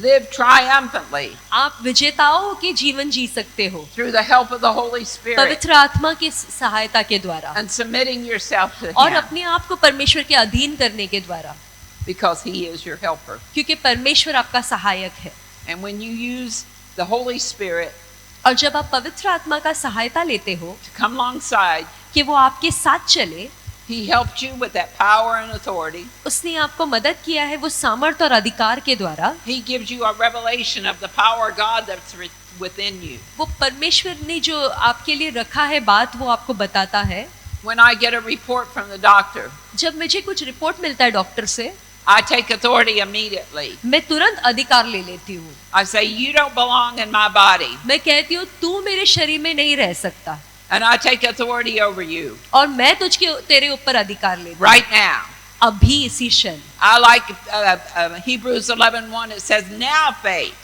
Live triumphantly आप विजेताओं के जीवन जी सकते हो through the help of the Holy Spirit पवित्र आत्मा की सहायता के द्वारा and submitting yourself to और him अपने आप को परमेश्वर के अधीन करने के द्वारा, because he is your helper. क्योंकि परमेश्वर आपका सहायक है। And when you use the Holy Spirit और जब आप पवित्र आत्मा का सहायता लेते हो to come alongside, कि वो आपके साथ चले, he helped you with that power and authority. उसने आपको मदद किया है वो सामर्थ्य और अधिकार के द्वारा। He gives you a revelation of the power of God that's within you. वो परमेश्वर ने जो आपके लिए रखा है बात वो आपको बताता है। When I get a report from the doctor, जब मुझे कुछ रिपोर्ट मिलता है डॉक्टर से, I take authority immediately. मैं तुरंत अधिकार ले लेती हूँ। I say, you don't belong in my body. मैं कहती हूँ तू मेरे शरीर में नहीं रह सकता And I take authority over you और मैं तेरे ऊपर अधिकार लेती हूँ right now. अभी इसी क्षण। I like Hebrews 11:1. It says, now faith.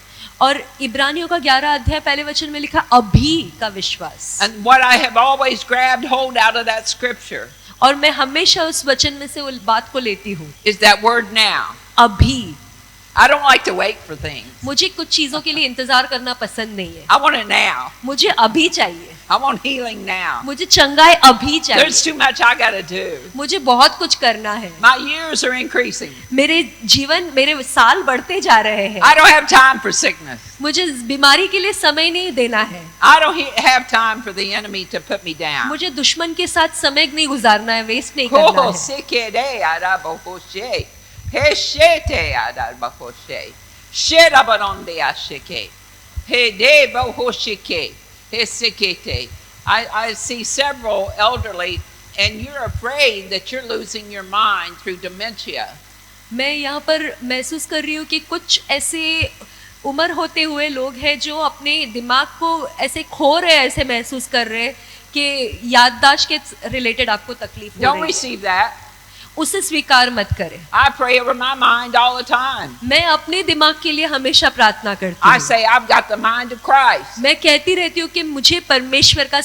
और इब्रानियों का 11 अध्याय पहले वचन में लिखा अभी का विश्वास। And what I have always grabbed hold out of that scripture और मैं हमेशा उस वचन में से उस बात को लेती हूँ, is that word now. अभी। I don't like to wait for things. मुझे कुछ चीजों के लिए इंतजार करना पसंद नहीं है, I want it now. मुझे अभी चाहिए। I want healing now. मुझे चंगाई अभी चाहिए। There's too much I got to do. मुझे बहुत कुछ करना है। My years are increasing. मेरे साल बढ़ते जा रहे हैं। I don't have time for sickness. मुझे बीमारी के लिए समय नहीं देना है। I don't have time for the enemy to put me down. मुझे दुश्मन के साथ समय नहीं गुजारना है, वेस्ट नहीं करना Oh, है। sikede adabokoshe. Heshete adabokoshe. Sherabanonde ashike. Hede bohoshike. Hesikete. I see several elderly, and you're afraid that you're losing your mind through dementia. मैं यहाँ पर महसूस कर रही हूँ कि कुछ ऐसे उम्र होते हुए लोग हैं जो अपने दिमाग को ऐसे खो रहे हैं, ऐसे महसूस कर रहे हैं कि याददाश्त के रिलेटेड आपको तकलीफ हो Don't रही है, receive that. उसे स्वीकार मत करें। I pray over my mind all the time. मैं अपने दिमाग के लिए हमेशा प्रार्थना करती I हूँ। say, I've got the mind of Christ. मैं कहती रहती हूँ कि मुझे परमेश्वर का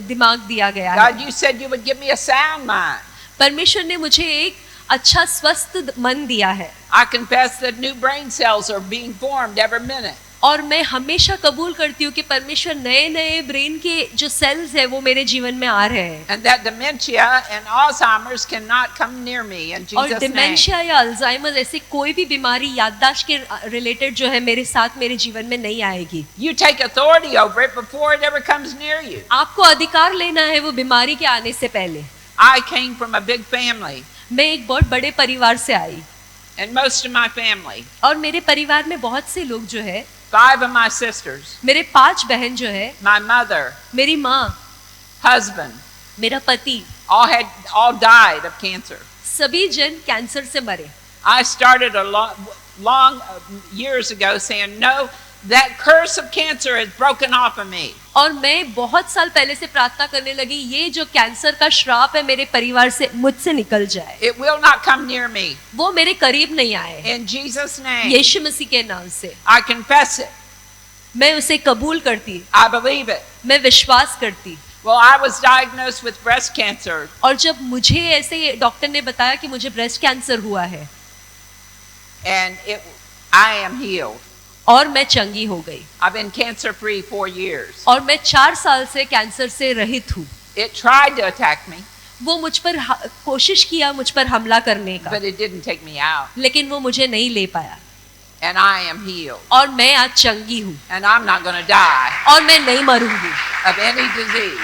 दिमाग दिया गया है। God, you said you would give me a sound mind. परमेश्वर ने मुझे एक अच्छा स्वस्थ मन दिया है, I confess that new brain cells are being formed every minute. और मैं हमेशा कबूल करती हूँ कि परमेश्वर नए नए ब्रेन के जो सेल्स है वो मेरे जीवन में आ रहे हैं, And that dementia and Alzheimer's cannot come near me in और Jesus' name. डिमेंशिया या अल्जाइमर ऐसी कोई भी बीमारी याददाश्त के रिलेटेड जो है मेरे साथ मेरे जीवन में नहीं आएगी। You take authority over it before it ever comes near you. आपको अधिकार लेना है वो बीमारी के आने से पहले। I came from a big family, मैं एक बहुत बड़े परिवार से आई, and most of my family, और मेरे परिवार में बहुत से लोग जो है, 5 of my sisters, मेरे 5 बहन जो है, my mother, मेरी माँ, husband, मेरा पति, all died of cancer. सभी जन कैंसर से मरे। I started a long years ago saying, no, that curse of cancer is broken off of me. और मैं बहुत साल पहले से प्रार्थना करने लगी, ये जो कैंसर का श्राप है मेरे परिवार से मुझसे निकल जाए, It will not come near me. वो मेरे करीब नहीं आए। In Jesus' name, यीशु मसीह के नाम से I confess it. मैं उसे कबूल करती, I believe it. मैं विश्वास करती। Well, I was diagnosed with breast cancer, और जब मुझे ऐसे डॉक्टर ने बताया कि मुझे ब्रेस्ट कैंसर हुआ है, and I am healed. और मैं चंगी हो गई, I've been cancer free 4 years. और मैं 4 साल से कैंसर से रहित हूँ। It tried to attack me, वो मुझ पर कोशिश किया मुझ पर हमला करने का, but it didn't take me out. लेकिन वो मुझे नहीं ले पाया, And I am healed. और मैं आज चंगी हूँ, And I'm not going to die और मैं नहीं मरूंगी, of any disease.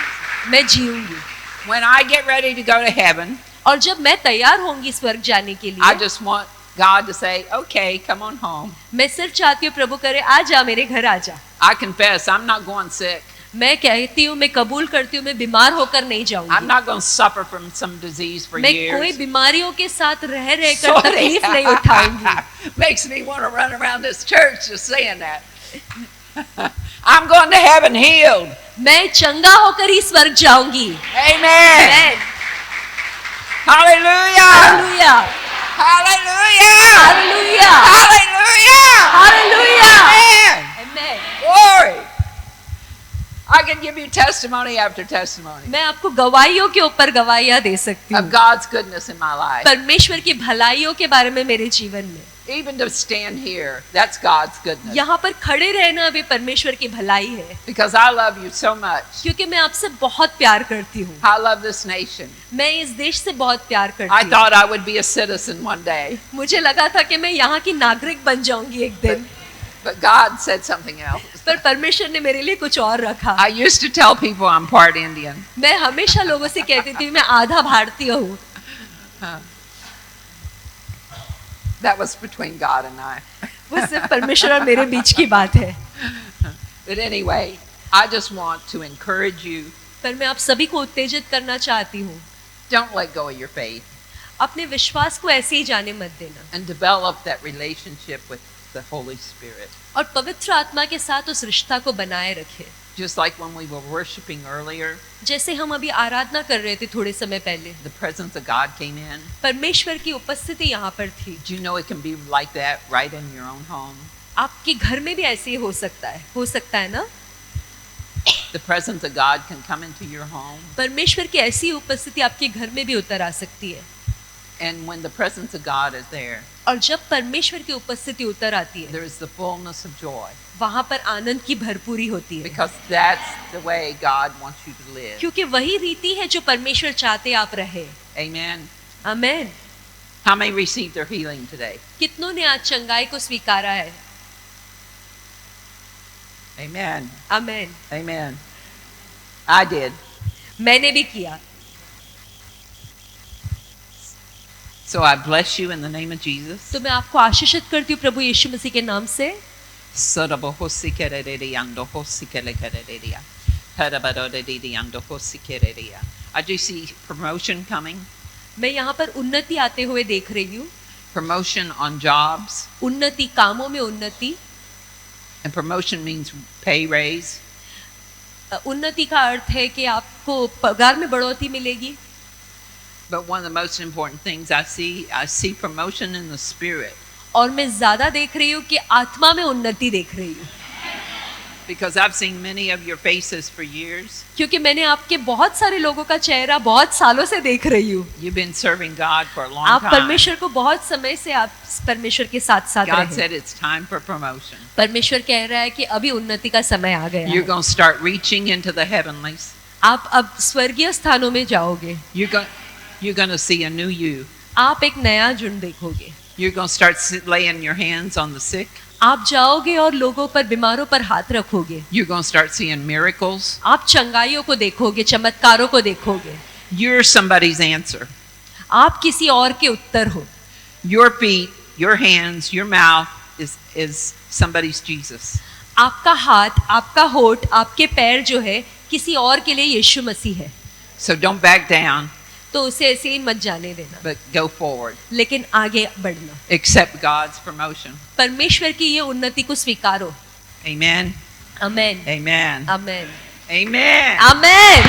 मैं जीऊंगी। When I get ready to go to heaven, और जब मैं तैयार होंगी स्वर्ग जाने के I लिए, just want God to say, okay, come on home. मैं सिर्फ चाहती हूँ प्रभु करे आ जा, मेरे घर आ जा। I confess, I'm not going sick. मैं कहती हूँ, मैं कबूल करती हूँ, मैं बीमार होकर नहीं I'm जाऊंगी। not going to suffer from some disease for मैं कोई years. बीमारियों के साथ रह रहकर Sorry. तकलीफ नहीं उठाऊंगी। Makes me want to run around this church just saying that. I'm going to heaven healed. मैं चंगा होकर ही स्वर्ग जाऊंगी। Amen. Amen. Hallelujah. Hallelujah. Hallelujah. Hallelujah. Hallelujah. Hallelujah. Amen. Amen. Glory. I can give you testimony after testimony मैं आपको गवाहियों के ऊपर गवाहियां दे सकती of हूँ God's goodness in my life. परमेश्वर की भलाइयों के बारे में मेरे जीवन में। Even to stand here, that's God's goodness. यहाँ पर खड़े रहना भी परमेश्वर की भलाई है, Because I love you so much. क्योंकि मैं आपसे बहुत प्यार करती हूँ। I love this nation. मैं इस देश से बहुत प्यार I करती हूँ। thought I would be a citizen one day, मुझे लगा था कि मैं यहाँ की नागरिक बन जाऊंगी एक दिन, but God said something else. पर परमेश्वर ने मेरे लिए कुछ और रखा। I used to tell people I'm part Indian. मैं हमेशा लोगों से कहती थी मैं आधा भारतीय हूँ। That was between God and I. वो सिर्फ परमेश्वर और मेरे बीच की बात है। But anyway, I just want to encourage you. पर मैं आप सभी को उत्तेजित करना चाहती हूँ, Don't let go of your faith अपने विश्वास को ऐसे ही जाने मत देना, and develop that relationship with the Holy Spirit. और पवित्र आत्मा के साथ उस रिश्ता को बनाए रखें। Just like when we were worshiping earlier, जैसे हम अभी आराधना कर रहे थे थोड़े समय पहले, the presence of God came in. परमेश्वर की उपस्थिति यहाँ पर थी। Do you know it can be like that right in your own home? आपके घर में भी ऐसे ही हो सकता है ना? The presence of God can come into your home. परमेश्वर की ऐसी उपस्थिति आपके घर में भी उतर आ सकती है, And when the presence of God is there, और जब परमेश्वर की उपस्थिति उतर आती है, there is the fullness of joy. वहाँ पर आनंद की भरपूरी होती है, Because that's the way God wants you to live. क्योंकि वही रीति है जो परमेश्वर चाहते आप रहे। Amen. Amen. How many received their healing today? कितनों ने आज चंगाई को स्वीकारा है? Amen. Amen. Amen. I did. मैंने भी किया। So I bless you in the name of Jesus. तो मैं आपको आशीषित करती हूँ प्रभु यीशु मसीह के नाम से। I do see promotion coming. मैं यहाँ पर उन्नति आते हुए देख रही हूँ, Promotion on jobs. उन्नति, कामों में उन्नति, And promotion means pay raise. उन्नति का अर्थ है कि आपको पगार में बढ़ोतरी मिलेगी, But one of the most important things I see promotion in the spirit. और मैं ज्यादा देख रही हूँ कि आत्मा में उन्नति देख रही हूँ, Because I've seen many of your faces for years. क्योंकि मैंने आपके बहुत सारे लोगों का चेहरा बहुत सालों से देख रही हूँ। You've been serving God for a long आप time. परमेश्वर को बहुत समय से आप परमेश्वर के साथ साथ God रहे। said it's time for promotion. परमेश्वर कह रहा है कि अभी उन्नति का समय आ गया You're है। going to start reaching into the heavenlies. आप अब स्वर्गीय स्थानों में जाओगे, You're going to see a new you. आप एक नया झुंड देखोगे। You're going to start laying your hands on the sick. आप जाओगे और लोगों पर, बीमारों पर हाथ रखोगे। You're going to start seeing miracles. आप चंगाइयों को देखोगे, चमत्कारों को देखोगे। You're somebody's answer. आप किसी और के उत्तर हो। Your feet, your hands, your mouth is somebody's Jesus. आपका हाथ, आपका होठ, आपके पैर जो है किसी और के लिए यीशु मसीह है। So don't back down, तो उसे ऐसे ही मत जाने देना, but go forward. लेकिन आगे बढ़ना। Accept God's promotion. परमेश्वर की ये उन्नति को स्वीकारो। Amen. आमेन, Amen. आमेन, Amen. आमेन।